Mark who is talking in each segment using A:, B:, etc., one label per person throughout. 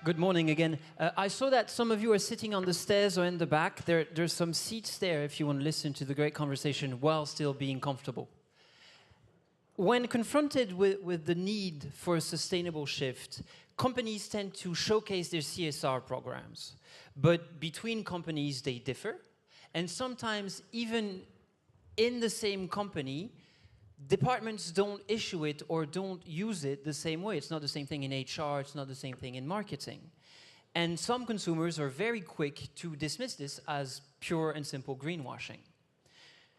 A: Good morning again. I saw that some of you are sitting on the stairs or in the back. There's some seats there if you want to listen to the great conversation while still being comfortable. When confronted with the need for a sustainable shift, companies tend to showcase their CSR programs. But between companies, they differ. And sometimes, even in the same company, departments don't issue it or don't use it the same way. It's not the same thing in HR, it's not the same thing in marketing. And some consumers are very quick to dismiss this as pure and simple greenwashing.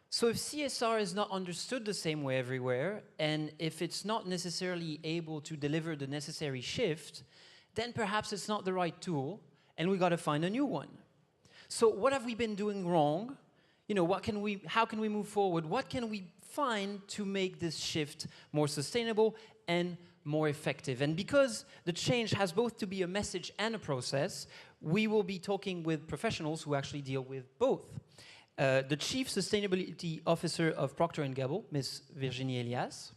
A: So if CSR is not understood the same way everywhere, and if it's not necessarily able to deliver the necessary shift, then perhaps it's not the right tool, and we got to find a new one. So what have we been doing wrong? You know, how can we move forward? What can we find to make this shift more sustainable and more effective? And because the change has both to be a message and a process, we will be talking with professionals who actually deal with both. The Chief Sustainability Officer of Procter & Gamble, Ms. Virginie Helias,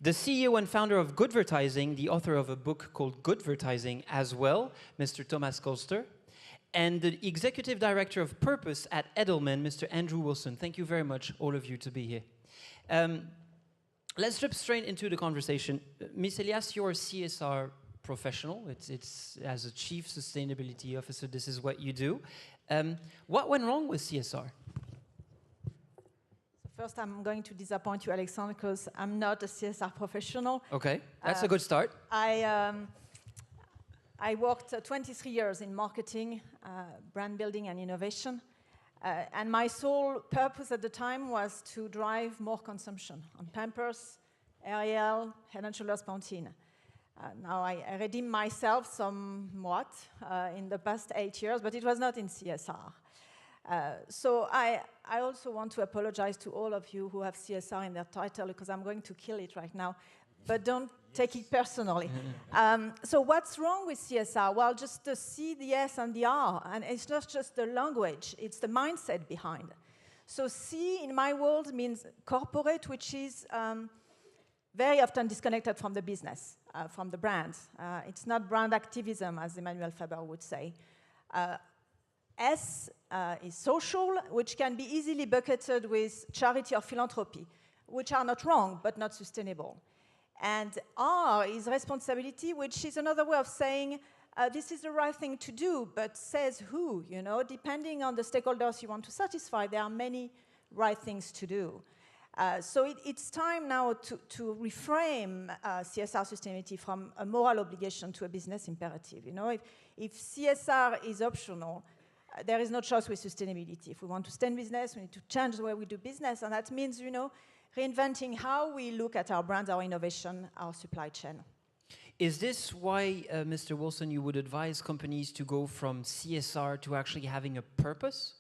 A: the CEO and founder of Goodvertising, the author of a book called Goodvertising as well, Mr. Thomas Kolster, and the Executive Director of Purpose at Edelman, Mr. Andrew Wilson. Thank you very much, all of you, to be here. Let's jump straight into the conversation. Ms. Helias, you're a CSR professional. It's as a Chief Sustainability Officer, this is what you do. What went wrong with CSR?
B: First, I'm going to disappoint you, Alexandre, because I'm not a CSR professional.
A: Okay, that's a good start.
B: I worked 23 years in marketing, brand building and innovation. And my sole purpose at the time was to drive more consumption on Pampers, Ariel, Head & Shoulders Pantene. Now I redeemed myself somewhat in the past 8 years, but it was not in CSR. So I also want to apologize to all of you who have CSR in their title, because I'm going to kill it right now. But don't take it personally. So what's wrong with CSR? Well, just the C, the S, and the R. And it's not just the language, it's the mindset behind. So C, in my world, means corporate, which is very often disconnected from the business, from the brands. It's not brand activism, as Emmanuel Faber would say. S is social, which can be easily bucketed with charity or philanthropy, which are not wrong, but not sustainable. And R is responsibility, which is another way of saying this is the right thing to do, but says who, you know? Depending on the stakeholders you want to satisfy, there are many right things to do. So it's time now to reframe CSR sustainability from a moral obligation to a business imperative. You know, if CSR is optional, there is no choice with sustainability. If we want to stay in business, we need to change the way we do business, and that means, you know, reinventing how we look at our brands, our innovation, our supply chain.
A: Is this why, Mr. Wilson, you would advise companies to go from CSR to actually having a purpose?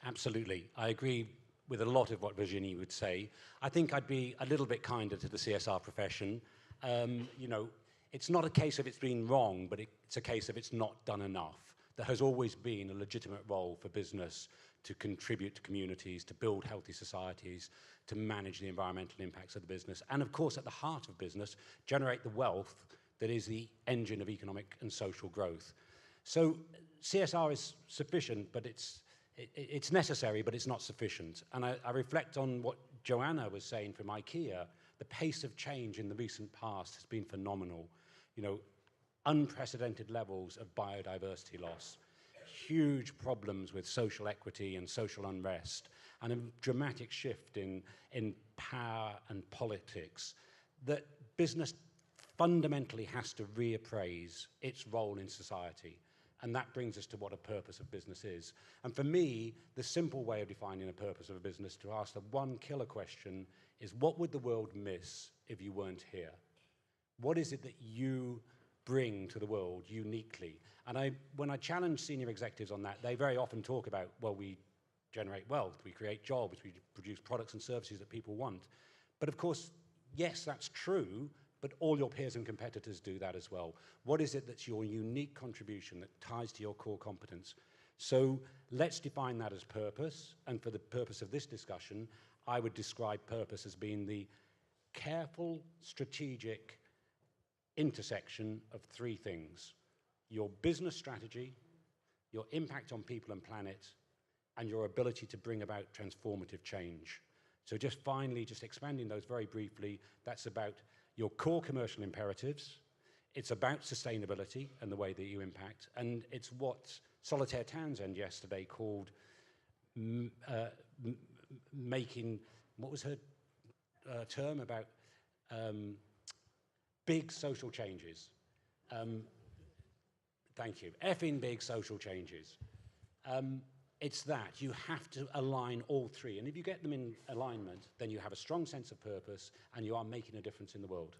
C: Absolutely. I agree with a lot of what Virginie would say. I think I'd be a little bit kinder to the CSR profession. You know, it's not a case of it's been wrong, but it's a case of it's not done enough. There has always been a legitimate role for business to contribute to communities, to build healthy societies, to manage the environmental impacts of the business, and of course, at the heart of business, generate the wealth that is the engine of economic and social growth. So CSR is sufficient, but it's necessary, but it's not sufficient. And I reflect on what Joanna was saying from IKEA. The pace of change in the recent past has been phenomenal. You know, unprecedented levels of biodiversity loss, huge problems with social equity and social unrest, and a dramatic shift in power and politics, that business fundamentally has to reappraise its role in society. And that brings us to what a purpose of business is. And for me, the simple way of defining a purpose of a business, to ask the one killer question, is what would the world miss if you weren't here? What is it that you bring to the world uniquely? And when I challenge senior executives on that, they very often talk about, well, we generate wealth, we create jobs, we produce products and services that people want. But of course, yes, that's true, but all your peers and competitors do that as well. What is it that's your unique contribution that ties to your core competence? So let's define that as purpose. And for the purpose of this discussion, I would describe purpose as being the careful, strategic intersection of three things: your business strategy, your impact on people and planet, and your ability to bring about transformative change. So just finally, just expanding those very briefly, that's about your core commercial imperatives, it's about sustainability and the way that you impact, and it's what Solitaire Townsend yesterday called making, what was her term about big social changes. Thank you. Effing big social changes. It's that. You have to align all three. And if you get them in alignment, then you have a strong sense of purpose and you are making a difference in the world.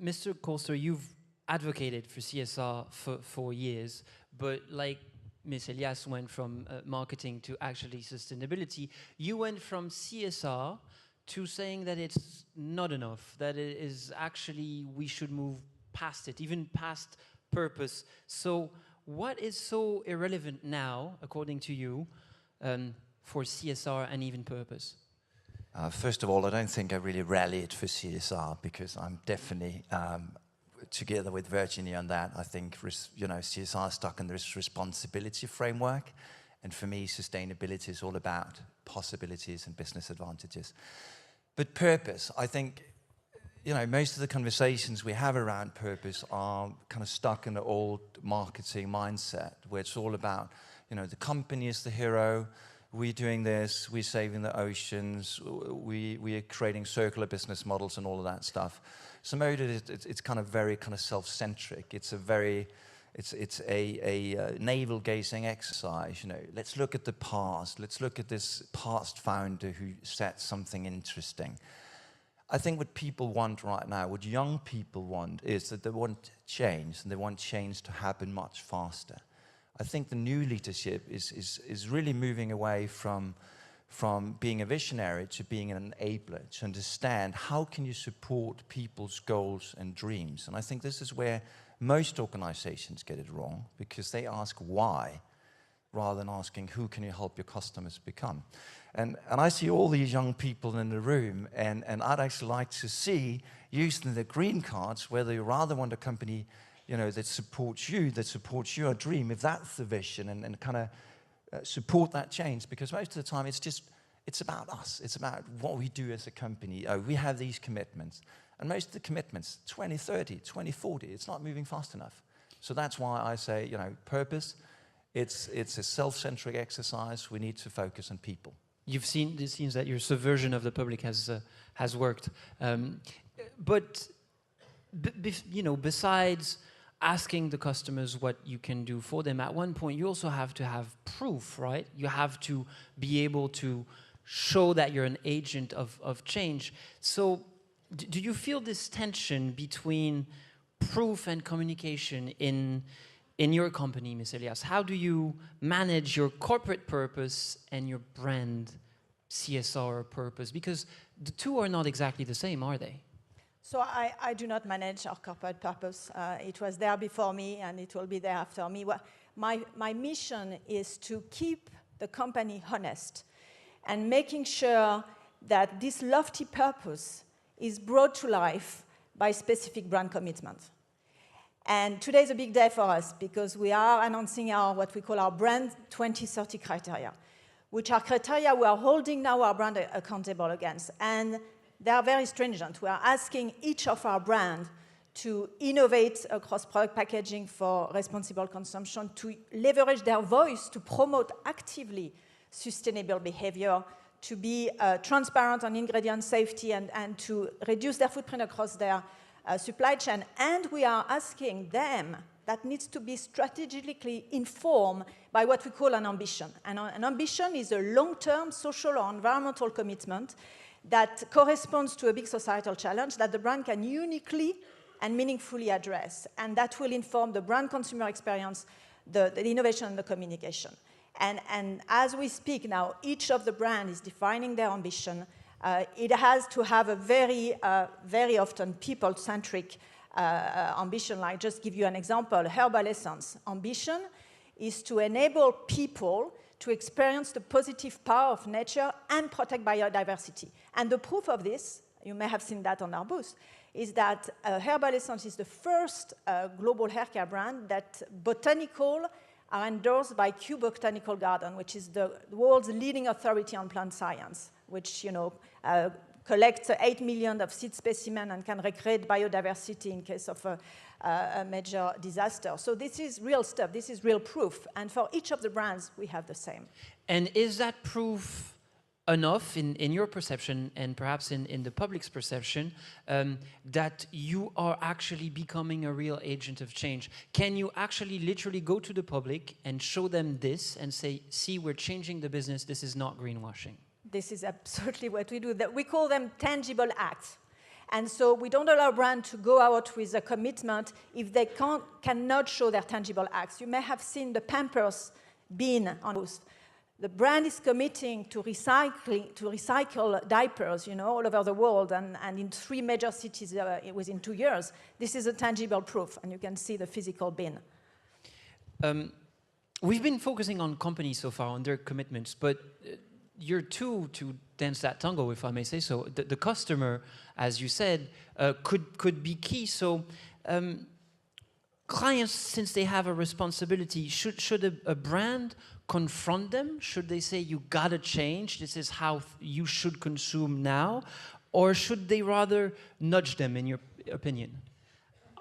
A: Mr. Kolster, you've advocated for CSR for years, but like Ms. Helias went from marketing to actually sustainability, you went from CSR to saying that it's not enough, that it is actually, we should move past it, even past purpose. So what is so irrelevant now, according to you, for CSR and even purpose?
D: First of all, I don't think I really rallied for CSR because I'm definitely together with Virginie on that. I think CSR is stuck in this responsibility framework, and for me, sustainability is all about possibilities and business advantages. But purpose, I think, most of the conversations we have around purpose are kind of stuck in the old marketing mindset, where it's all about, the company is the hero, we're doing this, we're saving the oceans, we are creating circular business models and all of that stuff. So it's kind of very kind of self-centric. It's a navel-gazing exercise. Let's look at the past. Let's look at this past founder who set something interesting. I think what people want right now, what young people want, is that they want change, and they want change to happen much faster. I think the new leadership is really moving away from being a visionary to being an enabler, to understand how can you support people's goals and dreams. And I think this is where most organizations get it wrong, because they ask why, rather than asking who can you help your customers become. And I see all these young people in the room, and I'd actually like to see, using the green cards, whether you rather want a company that supports your dream, if that's the vision, and kind of support that change, because most of the time it's about us. It's about what we do as a company. We have these commitments, and most of the commitments, 2030, 2040, it's not moving fast enough. So that's why I say, purpose, it's a self-centric exercise. We need to focus on people.
A: You've seen, it seems that your subversion of the public has worked. But besides asking the customers what you can do for them, at one point you also have to have proof, right? You have to be able to show that you're an agent of change. So do you feel this tension between proof and communication in your company, Ms. Helias? How do you manage your corporate purpose and your brand CSR purpose? Because the two are not exactly the same, are they?
B: So I do not manage our corporate purpose. It was there before me, and it will be there after me. My mission is to keep the company honest and making sure that this lofty purpose is brought to life by specific brand commitment. And today is a big day for us because we are announcing what we call our brand 2030 criteria, which are criteria we are holding now our brand accountable against. And they are very stringent. We are asking each of our brands to innovate across product packaging for responsible consumption, to leverage their voice to promote actively sustainable behavior, to be transparent on ingredient safety, and to reduce their footprint across their supply chain. And we are asking them that needs to be strategically informed by what we call an ambition. And an ambition is a long-term social or environmental commitment that corresponds to a big societal challenge that the brand can uniquely and meaningfully address. And that will inform the brand consumer experience, the innovation and the communication. And as we speak now, each of the brands is defining their ambition. It has to have a very often people-centric ambition. Like, just give you an example, Herbal Essence ambition is to enable people to experience the positive power of nature and protect biodiversity. And the proof of this, you may have seen that on our booth, is that Herbal Essence is the first global hair care brand that botanical are endorsed by Kew Botanical Garden, which is the world's leading authority on plant science, which collects 8 million of seed specimens and can recreate biodiversity in case of a major disaster. So this is real stuff. This is real proof. And for each of the brands, we have the same.
A: And is that proof enough in your perception and perhaps in the public's perception that you are actually becoming a real agent of change? Can you actually literally go to the public and show them this and say, see, we're changing the business, this is not greenwashing?
B: This is absolutely what we do. We call them tangible acts. And so we don't allow brands to go out with a commitment if they cannot show their tangible acts. You may have seen the Pampers bin on post. The brand is committing to recycle diapers, all over the world, and in 3 major cities within 2 years. This is a tangible proof, and you can see the physical bin.
A: We've been focusing on companies so far, on their commitments, but you're to dance that tango, if I may say so. The customer, as you said, could be key. So clients, since they have a responsibility, should a brand confront them? Should they say, you gotta change, this is how you should consume now? Or should they rather nudge them, in your opinion?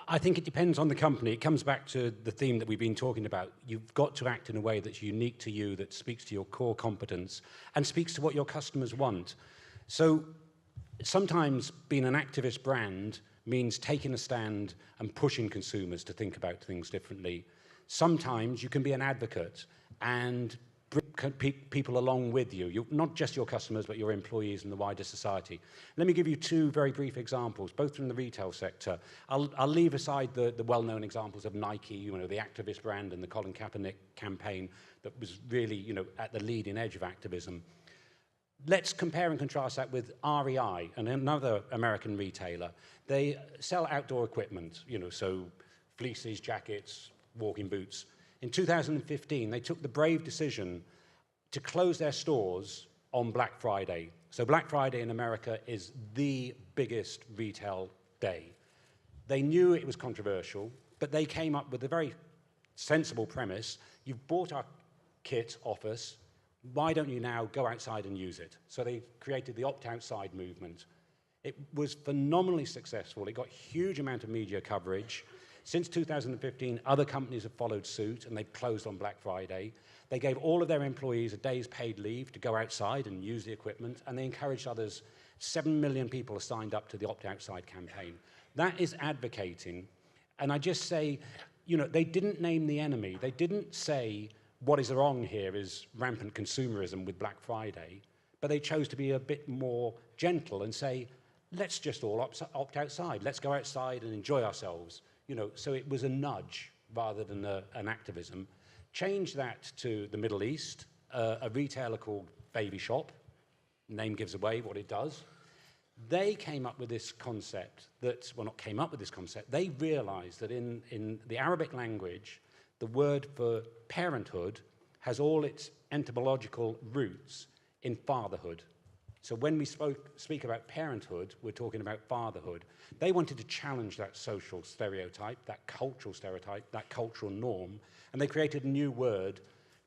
C: I think it depends on the company. It comes back to the theme that we've been talking about. You've got to act in a way that's unique to you, that speaks to your core competence, and speaks to what your customers want. So sometimes being an activist brand means taking a stand and pushing consumers to think about things differently. Sometimes you can be an advocate and bring people along with you, not just your customers, but your employees and the wider society. Let me give you 2 very brief examples, both from the retail sector. I'll leave aside the well-known examples of Nike, the activist brand, and the Colin Kaepernick campaign that was really, at the leading edge of activism. Let's compare and contrast that with REI, another American retailer. They sell outdoor equipment, so fleeces, jackets, walking boots. In 2015, they took the brave decision to close their stores on Black Friday. So Black Friday in America is the biggest retail day. They knew it was controversial, but they came up with a very sensible premise. You've bought our kit off us, why don't you now go outside and use it? So they created the opt-outside movement. It was phenomenally successful. It got a huge amount of media coverage. Since 2015, other companies have followed suit, and they've closed on Black Friday. They gave all of their employees a day's paid leave to go outside and use the equipment, and they encouraged others. 7 million people are signed up to the Opt-Outside campaign. That is advocating. And I just say, they didn't name the enemy. They didn't say what is wrong here is rampant consumerism with Black Friday, but they chose to be a bit more gentle and say, let's just all opt outside. Let's go outside and enjoy ourselves. So it was a nudge rather than an activism. Change that to the Middle East, a retailer called Baby Shop. Name gives away what it does. They came up with this concept not came up with this concept, they realized that in the Arabic language, the word for parenthood has all its etymological roots in fatherhood. So when we speak about parenthood, we're talking about fatherhood. They wanted to challenge that social stereotype, that cultural stereotype, that cultural norm, and they created a new word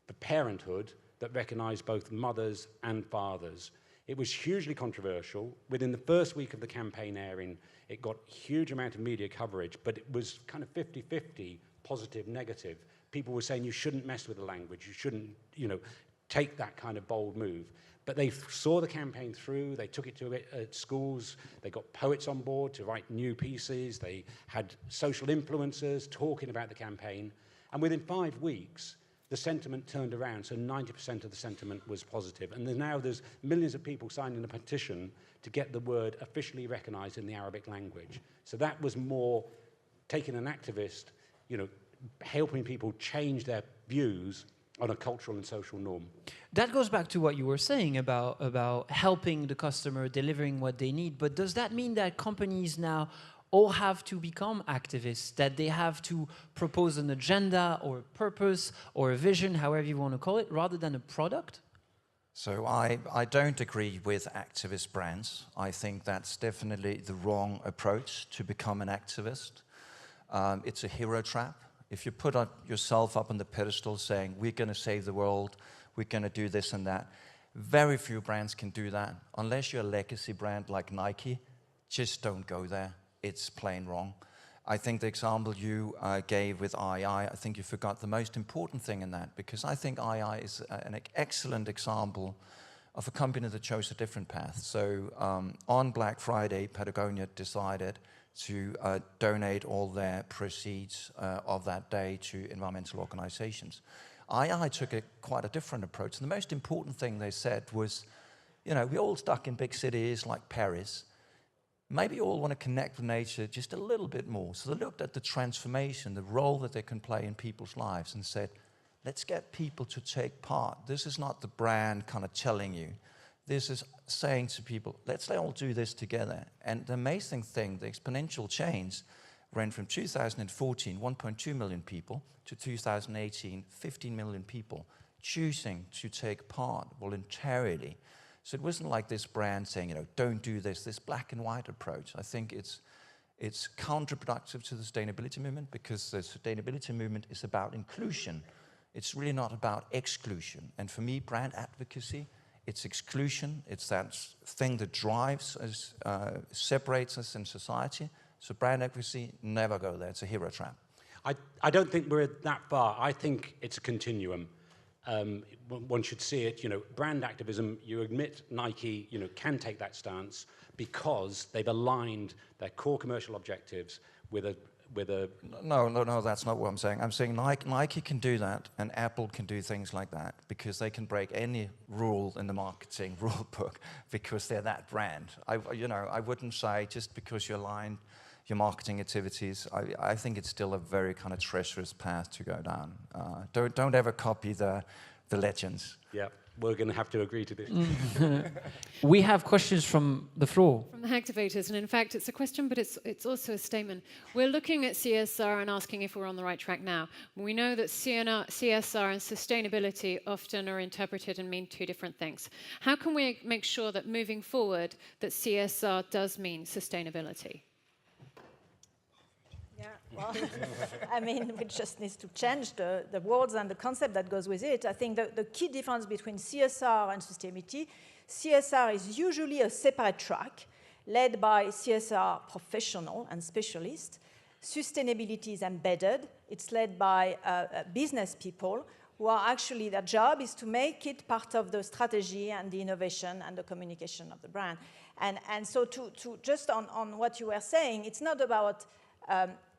C: for parenthood that recognized both mothers and fathers. It was hugely controversial. Within the first week of the campaign airing, it got a huge amount of media coverage, but it was kind of 50-50, positive, negative. People were saying you shouldn't mess with the language, you shouldn't, take that kind of bold move. But they saw the campaign through, they took it to schools, they got poets on board to write new pieces, they had social influencers talking about the campaign, and within 5 weeks, the sentiment turned around, so 90% of the sentiment was positive. And there's millions of people signing a petition to get the word officially recognized in the Arabic language. So that was more taking an activist, helping people change their views on a cultural and social norm.
A: That goes back to what you were saying about helping the customer, delivering what they need. But does that mean that companies now all have to become activists, that they have to propose an agenda or a purpose or a vision, however you want to call it, rather than a product?
D: So I don't agree with activist brands. I think that's definitely the wrong approach to become an activist. It's a hero trap. If you put yourself up on the pedestal saying, we're going to save the world, we're going to do this and that, very few brands can do that. Unless you're a legacy brand like Nike, just don't go there. It's plain wrong. I think the example you gave with II, I think you forgot the most important thing in that, because I think II is an excellent example of a company that chose a different path. So on Black Friday, Patagonia decided to donate all their proceeds of that day to environmental organizations. II took quite a different approach. And the most important thing they said was, you know, we're all stuck in big cities like Paris. Maybe you all want to connect with nature just a little bit more. So they looked at the transformation, the role that they can play in people's lives, and said, let's get people to take part. This is not the brand kind of telling you. This is saying to people, let's all do this together. And the amazing thing, the exponential change, ran from 2014, 1.2 million people, to 2018, 15 million people choosing to take part voluntarily. So it wasn't like this brand saying, you know, don't do this black and white approach. I think it's counterproductive to the sustainability movement, because the sustainability movement is about inclusion. It's really not about exclusion. And for me, brand advocacy, it's exclusion. It's that thing that drives us, separates us in society. So brand advocacy, never go there. It's a hero trap.
C: I don't think we're that far. I think it's a continuum. One should see it, you know, brand activism, you admit Nike, you know, can take that stance because they've aligned their core commercial objectives with a...
D: No, that's not what I'm saying. I'm saying Nike can do that, and Apple can do things like that, because they can break any rule in the marketing rule book because they're that brand. I wouldn't say just because you align your marketing activities, I think it's still a very kind of treacherous path to go down. Don't ever copy the legends.
C: Yeah, we're going to have to agree to this.
A: We have questions from the floor.
E: From the activators, and in fact it's a question, but it's also a statement. We're looking at CSR and asking if we're on the right track now. We know that CSR and sustainability often are interpreted and mean two different things. How can we make sure that moving forward that CSR does mean sustainability?
B: Yeah, well, I mean, we just need to change the words and the concept that goes with it. I think the key difference between CSR and sustainability, CSR is usually a separate track led by CSR professional and specialists. Sustainability is embedded. It's led by business people who are actually, their job is to make it part of the strategy and the innovation and the communication of the brand. And so to just on what you were saying, it's not about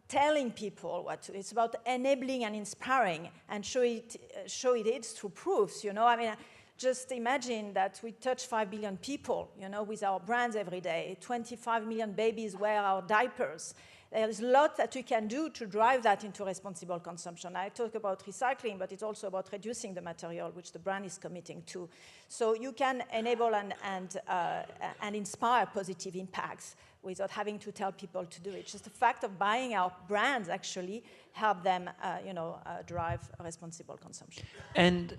B: telling people what to do. It's about enabling and inspiring and show it through proofs, you know. I mean, just imagine that we touch 5 billion people, you know, with our brands every day. 25 million babies wear our diapers. There is a lot that we can do to drive that into responsible consumption. I talk about recycling, but it's also about reducing the material which the brand is committing to. So you can enable and inspire positive impacts without having to tell people to do it. Just the fact of buying our brands actually help them, drive responsible consumption.
A: And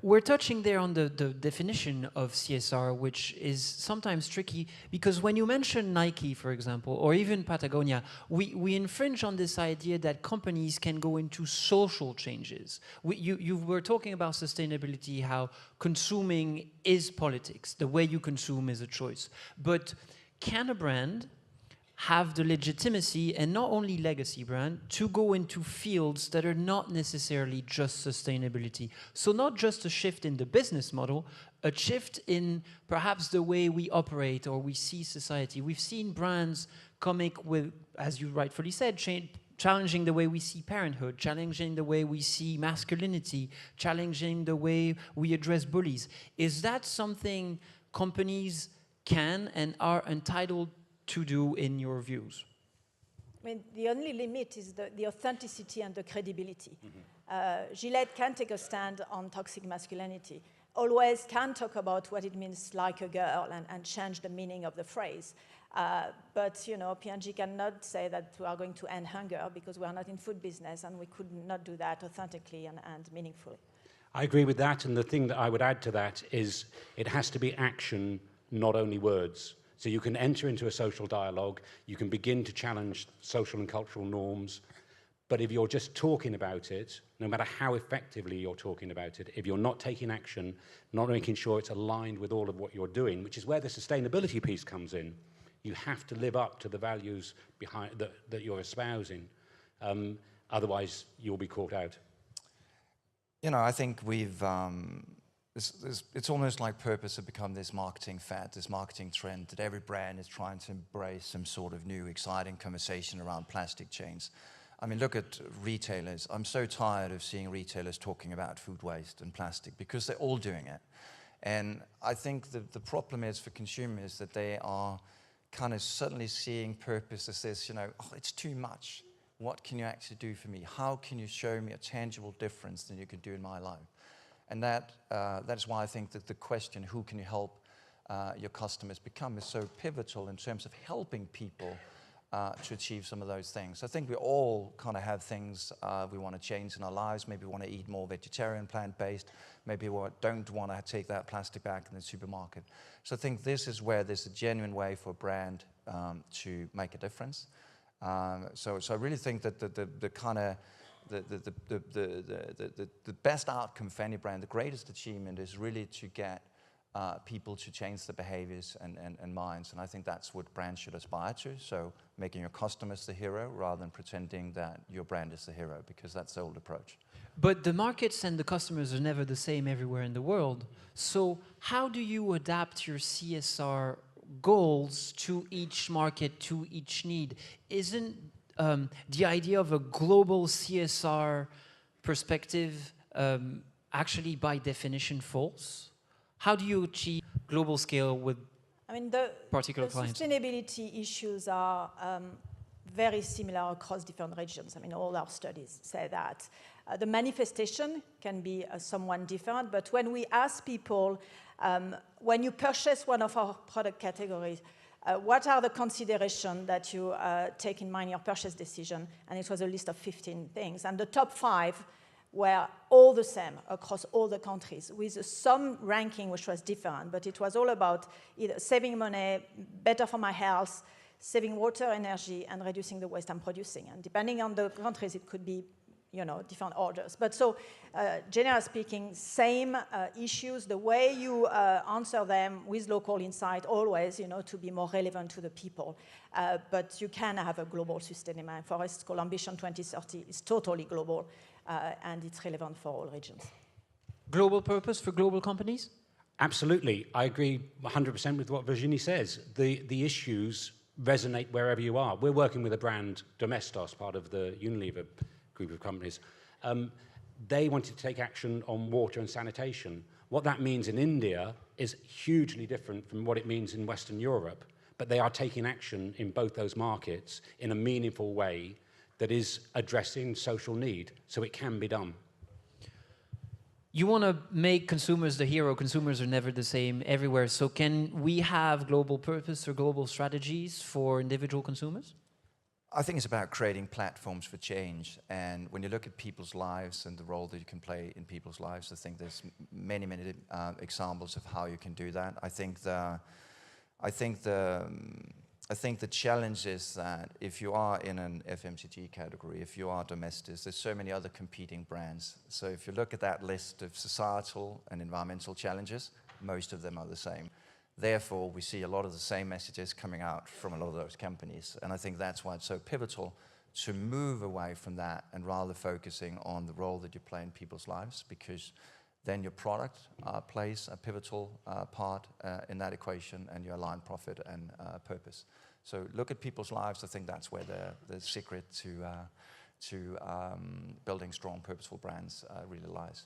A: we're touching there on the definition of CSR, which is sometimes tricky, because when you mention Nike, for example, or even Patagonia, we infringe on this idea that companies can go into social changes. You were talking about sustainability, how consuming is politics. The way you consume is a choice. But can a brand have the legitimacy, and not only legacy brand, to go into fields that are not necessarily just sustainability? So not just a shift in the business model, a shift in perhaps the way we operate or we see society. We've seen brands coming with, as you rightfully said, challenging the way we see parenthood, challenging the way we see masculinity, challenging the way we address bullies. Is that something companies can and are entitled to do in your views?
B: I mean, the only limit is the authenticity and the credibility. Gillette can take a stand on toxic masculinity, always can talk about what it means like a girl and change the meaning of the phrase. But, you know, P&G cannot say that we are going to end hunger because we are not in food business and we could not do that authentically and meaningfully.
C: I agree with that, and the thing that I would add to that is it has to be action, not only words. So you can enter into a social dialogue, you can begin to challenge social and cultural norms, but if you're just talking about it, no matter how effectively you're talking about it, if you're not taking action, not making sure it's aligned with all of what you're doing, which is where the sustainability piece comes in, you have to live up to the values behind that you're espousing. Otherwise, you'll be caught out.
D: You know, I think we've, it's almost like purpose has become this marketing fad, this marketing trend that every brand is trying to embrace some sort of new, exciting conversation around plastic chains. I mean, look at retailers. I'm so tired of seeing retailers talking about food waste and plastic because they're all doing it. And I think the problem is for consumers that they are kind of suddenly seeing purpose as this, you know, oh, it's too much. What can you actually do for me? How can you show me a tangible difference that you can do in my life? And that is why I think that the question, who can you help your customers become, is so pivotal in terms of helping people to achieve some of those things. I think we all kind of have things we want to change in our lives. Maybe we want to eat more vegetarian, plant-based. Maybe we don't want to take that plastic back in the supermarket. So I think this is where there's a genuine way for a brand to make a difference. So I really think that the best outcome for any brand, the greatest achievement, is really to get people to change their behaviors and minds. And I think that's what brands should aspire to. So making your customers the hero rather than pretending that your brand is the hero, because that's the old approach.
A: But the markets and the customers are never the same everywhere in the world. So how do you adapt your CSR goals to each market, to each need? Isn't the idea of a global CSR perspective actually by definition false? How do you achieve global scale with particular clients?
B: Sustainability issues are very similar across different regions. I mean, all our studies say that. The manifestation can be somewhat different, but when we ask people, when you purchase one of our product categories, what are the considerations that you take in mind in your purchase decision? And it was a list of 15 things. And the top 5 were all the same across all the countries, with some ranking which was different, but it was all about either saving money, better for my health, saving water, energy, and reducing the waste I'm producing. And depending on the countries, it could be, you know, different orders. But so, generally speaking, same issues, the way you answer them with local insight, always, you know, to be more relevant to the people. But you can have a global sustainability. For us, it's called Ambition 2030. It's totally global, and it's relevant for all regions.
A: Global purpose for global companies?
C: Absolutely. I agree 100% with what Virginie says. The issues resonate wherever you are. We're working with a brand, Domestos, part of the Unilever group of companies. They wanted to take action on water and sanitation. What that means in India is hugely different from what it means in Western Europe, but they are taking action in both those markets in a meaningful way that is addressing social need, so it can be done.
A: You want to make consumers the hero. Consumers are never the same everywhere. So can we have global purpose or global strategies for individual consumers?
D: I think it's about creating platforms for change. And when you look at people's lives and the role that you can play in people's lives, I think there's many examples of how you can do that. I think the challenge is that if you are in an FMCG category, if you are Domestos, there's so many other competing brands. So if you look at that list of societal and environmental challenges, most of them are the same. Therefore, we see a lot of the same messages coming out from a lot of those companies. And I think that's why it's so pivotal to move away from that and rather focusing on the role that you play in people's lives, because then your product plays a pivotal part in that equation, and you align profit and purpose. So look at people's lives. I think that's where the secret to building strong, purposeful brands really lies.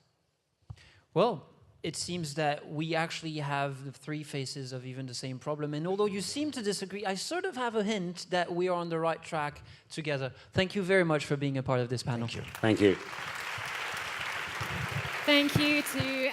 A: Well, it seems that we actually have the 3 faces of even the same problem. And although you seem to disagree, I sort of have a hint that we are on the right track together. Thank you very much for being a part of this panel.
D: Thank you.
C: Thank you.
E: Thank you to